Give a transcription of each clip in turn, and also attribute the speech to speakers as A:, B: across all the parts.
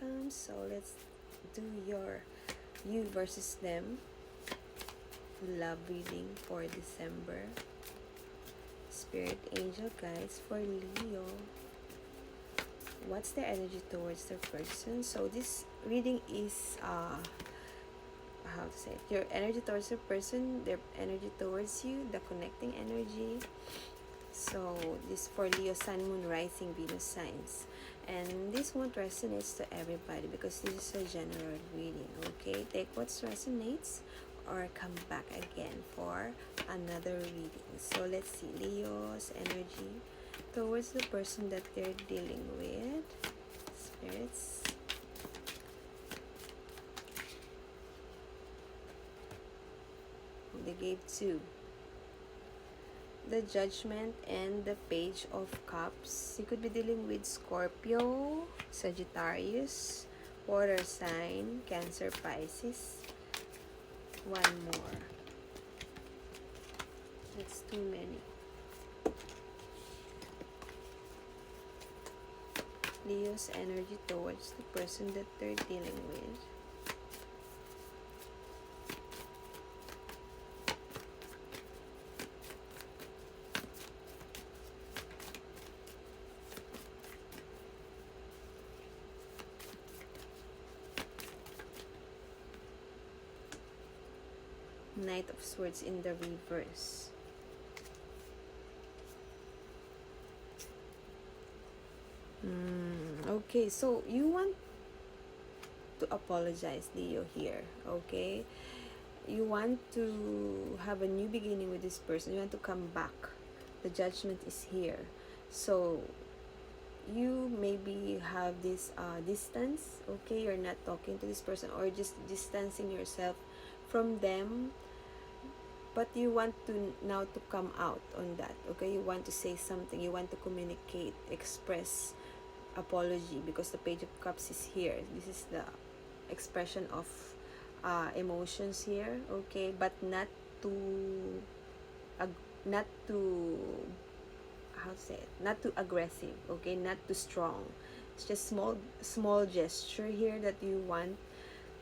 A: welcome. So let's do your you versus them love reading for December. Spirit angel guides for Leo. What's their energy towards their person? So this reading is how to say it, your energy towards your person, their energy towards you, the connecting energy. So this for Leo, Sun, Moon, Rising, Venus signs, and this won't resonate to everybody because this is a general reading. Okay, take what resonates or come back again for another reading. So let's see Leo's energy towards the person that they're dealing with. Spirits. They gave two. The Judgment and the Page of Cups. You could be dealing with Scorpio, Sagittarius, water sign, Cancer, Pisces. One more. That's too many. Leo's energy towards the person that they're dealing with. Knight of Swords in the reverse. Okay, so you want to apologize, Leo, here. Okay, you want to have a new beginning with this person. You want to come back. The Judgment is here. So you maybe have this distance. Okay, you're not talking to this person or just distancing yourself from them, but you want to now to come out on that. Okay, you want to say something, you want to communicate, express apology, because the Page of Cups is here. This is the expression of emotions here. Okay, but not too not too, how to say it, not too aggressive. Okay, not too strong. It's just small gesture here that you want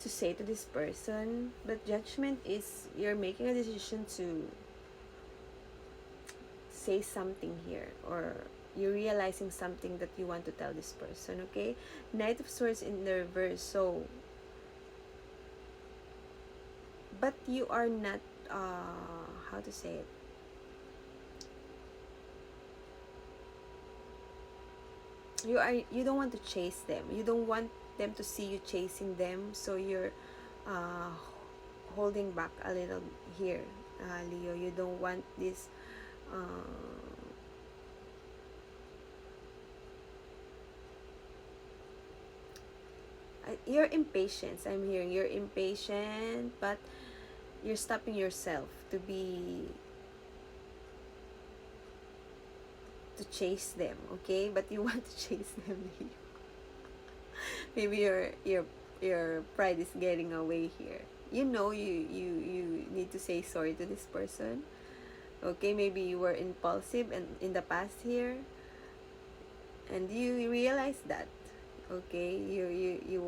A: to say to this person. But Judgment is you're making a decision to say something here, or you're realizing something that you want to tell this person. Okay, Knight of Swords in the reverse. So but you are not how to say it, you don't want to chase them, you don't want them to see you chasing them, so you're uh, holding back a little here, Leo. You don't want this you're impatient. I'm hearing you're impatient, but you're stopping yourself to chase them. Okay, but you want to chase them, Leo. Maybe your pride is getting away here. You know, you need to say sorry to this person. Okay, maybe you were impulsive and in the past here, and you realize that. Okay, you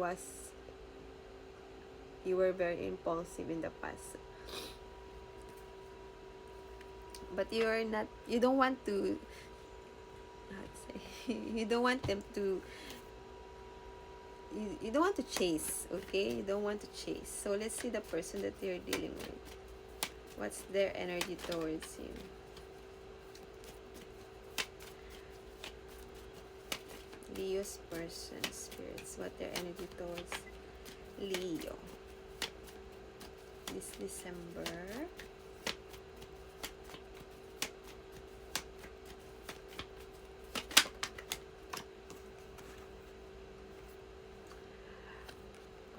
A: were very impulsive in the past, but you don't want to, how to say, you don't want them to, you don't want to chase. Okay, you don't want to chase. So let's see the person that you're dealing with. What's their energy towards you? Leo's person, spirits, what their energy towards Leo this December.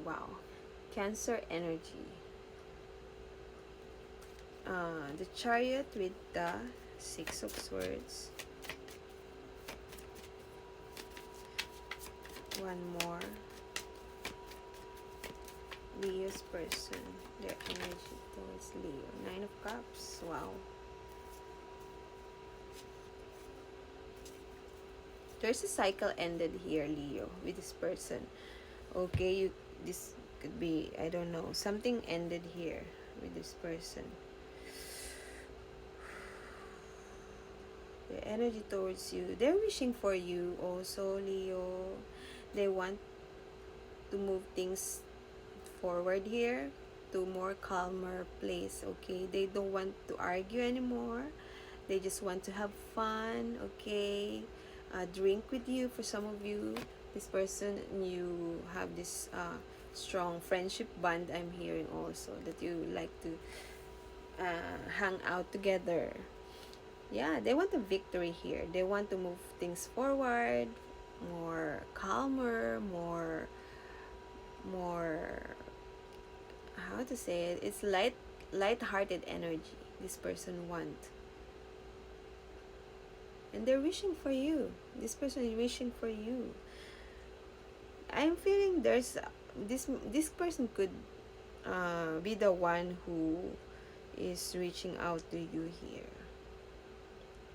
A: Wow, Cancer energy. The Chariot with the Six of Swords. One more. Leo's person, their energy towards Leo. Nine of Cups. Wow. There's a cycle ended here, Leo, with this person. Okay, this could be, I don't know, something ended here with this person. The energy towards you, they're wishing for you also, Leo. They want to move things forward here to more calmer place. Okay, they don't want to argue anymore. They just want to have fun. Okay, drink with you. For some of you, this person, you have this strong friendship bond. I'm hearing also that you like to hang out together. Yeah, they want a victory here. They want to move things forward, more calmer, more, how to say it? It's light-hearted energy this person want. And they're wishing for you. This person is wishing for you. I'm feeling there's this person could be the one who is reaching out to you here,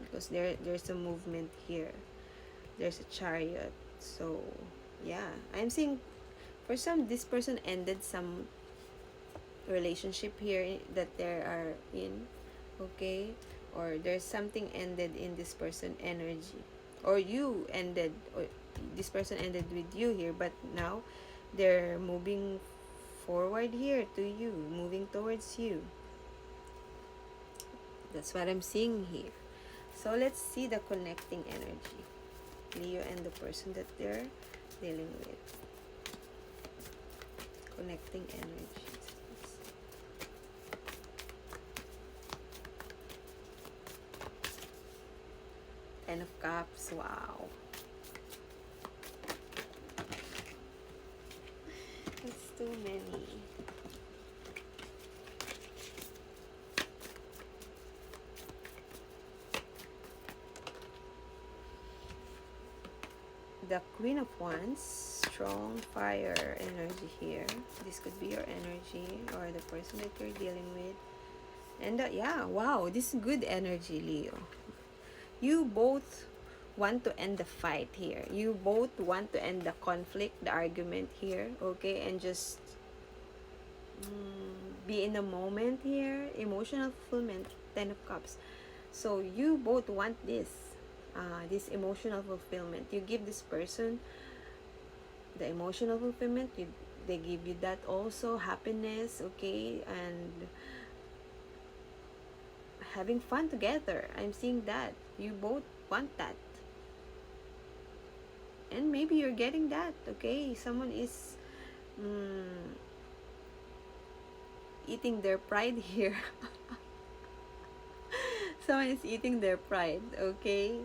A: because there's a movement here. There's a chariot. So yeah, I'm seeing for some, this person ended some relationship here that they are in. Okay, or there's something ended in this person energy, or you ended, or this person ended with you here, but now they're moving forward here to you, moving towards you. That's what I'm seeing here. So let's see the connecting energy, Leo and the person that they're dealing with. Connecting energies. Ten of Cups. Wow. That's too many. The Queen of Wands. Strong fire energy here. This could be your energy or the person that you're dealing with. And yeah, wow, this is good energy, Leo. You both want to end the fight here. You both want to end the conflict, the argument here, okay? And just be in the moment here. Emotional fulfillment, Ten of Cups. So you both want this, this emotional fulfillment. You give this person the emotional fulfillment. They give you that also, happiness, okay? And having fun together. I'm seeing that. You both want that. And maybe you're getting that, okay? Someone is eating their pride here. Someone is eating their pride, okay?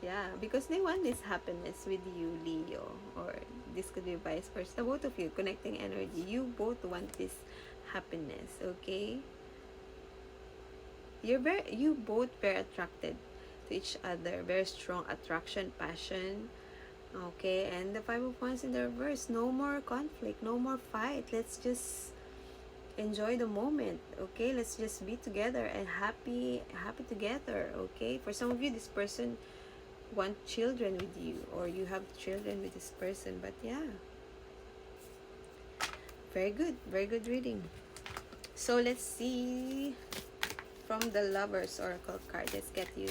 A: Yeah, because they want this happiness with you, Leo. Or this could be vice versa. Both of you, connecting energy. You both want this happiness, okay? You both very attracted to each other. Very strong attraction, passion. Okay, and the Five of Wands in the reverse. No more conflict, no more fight. Let's just enjoy the moment. Okay, let's just be together and happy together. Okay, for some of you, this person want children with you, or you have children with this person. But yeah, very good reading. So let's see from the Lovers Oracle card. Let's get you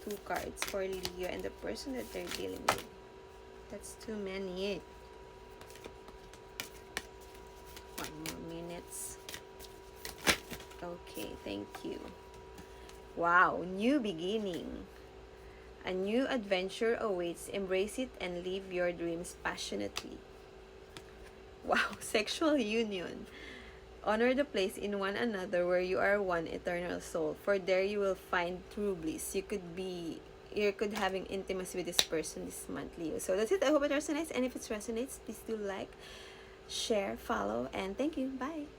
A: 2 cards for Leo and the person that they're dealing with. That's too many. 1 more minutes. Okay, thank you. Wow, new beginning. A new adventure awaits. Embrace it and live your dreams passionately. Wow, sexual union. Honor the place in one another where you are one eternal soul. For there you will find true bliss. You could having intimacy with this person this month, Leo. So that's it. I hope it resonates. And if it resonates, please do like, share, follow, and thank you. Bye.